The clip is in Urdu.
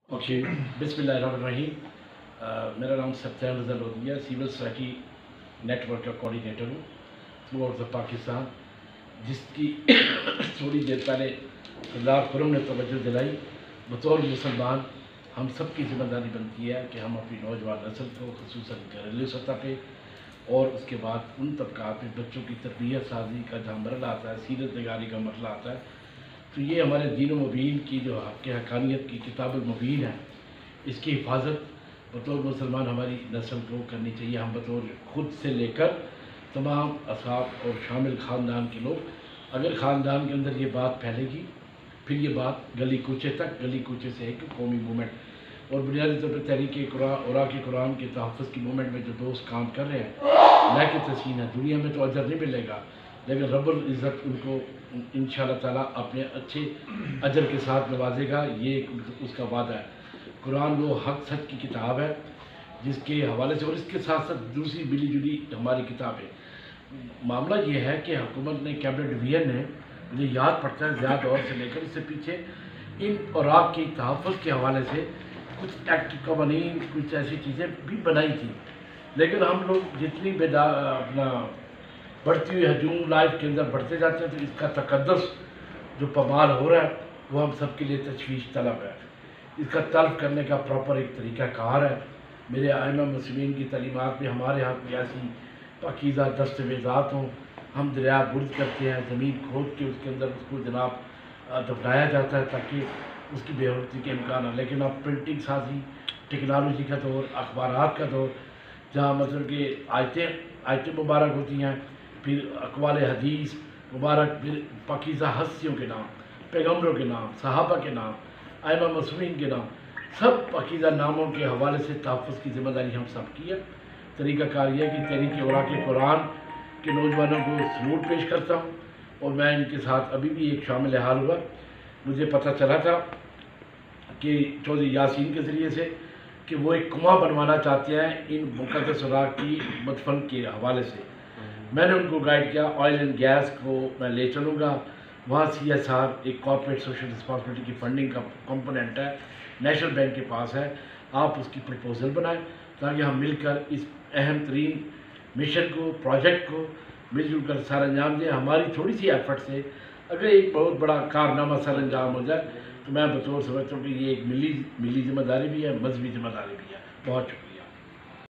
اوکے، بسم اللہ الرحمن الرحیم۔ میرا نام سفیان رضا لودھی ہے، سول سوسائٹی نیٹ ورک کا کوآرڈینیٹر ہوں تھرو آؤٹ دا پاکستان، جس کی تھوڑی دیر پہلے سردار خرم نے توجہ دلائی۔ بطور مسلمان ہم سب کی ذمہ داری بنتی ہے کہ ہم اپنی نوجوان نسل کو خصوصاً گھریلو سطح پہ اور اس کے بعد ان طبقات پہ بچوں کی تربیت سازی کا جہاں مرحلہ آتا ہے، سیرت نگاری کا مرحلہ آتا ہے، تو یہ ہمارے دین و مبین کی جو حق حقانیت کی کتاب المبین ہے، اس کی حفاظت بطور مسلمان ہماری نسل کو کرنی چاہیے۔ ہم بطور خود سے لے کر تمام اصحاب اور شامل خاندان کے لوگ، اگر خاندان کے اندر یہ بات پھیلے گی، پھر یہ بات گلی کوچے تک، گلی کوچے سے ایک قومی موومنٹ، اور بنیادی طور پر تحریک اوراق قرآن کے تحفظ کی موومنٹ میں جو دوست کام کر رہے ہیں، نہ کہ تسکین ہے، دنیا میں تو اجر نہیں ملے گا، لیکن رب العزت ان کو انشاءاللہ تعالیٰ اپنے اچھے اجر کے ساتھ نوازے گا، یہ اس کا وعدہ ہے۔ قرآن وہ حق سچ کی کتاب ہے جس کے حوالے سے، اور اس کے ساتھ ساتھ دوسری ملی جلی ہماری کتاب ہے۔ معاملہ یہ ہے کہ حکومت نے، کیبنٹ ڈویژن نے، مجھے یاد پڑتا ہے زیادہ دور سے لے کر اس سے پیچھے ان اوراق کے تحفظ کے حوالے سے کچھ ایکٹ قوانین، کچھ ایسی چیزیں بھی بنائی تھیں، لیکن ہم لوگ جتنی اپنا بڑھتی ہوئی ہجوم لائف کے اندر بڑھتے جاتے ہیں، تو اس کا تقدس جو پامال ہو رہا ہے وہ ہم سب کے لیے تشویش طلب ہے۔ اس کا طلب کرنے کا پراپر ایک طریقہ کار ہے۔ میرے ائمہ مسلمین کی تعلیمات میں ہمارے ہاں کوئی ایسی پاکیزہ دستاویزات ہوں، ہم دریا برد کرتے ہیں، زمین کھود کے اس کے اندر اس کو جناب دفنایا جاتا ہے تاکہ اس کی بے حرمتی کے امکان ہے۔ لیکن اب پرنٹنگ سازی، ٹیکنالوجی کا دور، اخبارات کا دور، جہاں مطلب کہ آیتیں مبارک ہوتی ہیں، پھر اقوال حدیث مبارک، پھر پاکیزہ ہستیوں کے نام، پیغمبروں کے نام، صحابہ کے نام، ائمہ معصومین کے نام، سب پاکیزہ ناموں کے حوالے سے تحفظ کی ذمہ داری ہم سب کی ہے۔ طریقہ کار یہ ہے کہ تحریک اوراق قرآن کے نوجوانوں کو سلوٹ پیش کرتا ہوں، اور میں ان کے ساتھ ابھی بھی ایک شامل حال ہوا۔ مجھے پتہ چلا تھا کہ چودھری یاسین کے ذریعے سے کہ وہ ایک کنواں بنوانا چاہتے ہیں ان مقدس اوراق کی مدفن کے حوالے سے۔ میں نے ان کو گائیڈ کیا، آئل اینڈ گیس کو میں لے چلوں گا، وہاں CSR ایک کارپوریٹ سوشل رسپانسبلٹی کی فنڈنگ کا کمپوننٹ ہے، نیشنل بینک کے پاس ہے، آپ اس کی پروپوزل بنائیں تاکہ ہم مل کر اس اہم ترین مشن کو، پروجیکٹ کو مل جل کر سر انجام دیں۔ ہماری تھوڑی سی ایفرٹ سے اگر ایک بہت بڑا کارنامہ سر انجام ہو جائے تو میں بطور سمجھتا ہوں کہ یہ ایک ملی ذمہ داری بھی ہے، مذہبی ذمہ داری بھی ہے۔ بہت شکریہ۔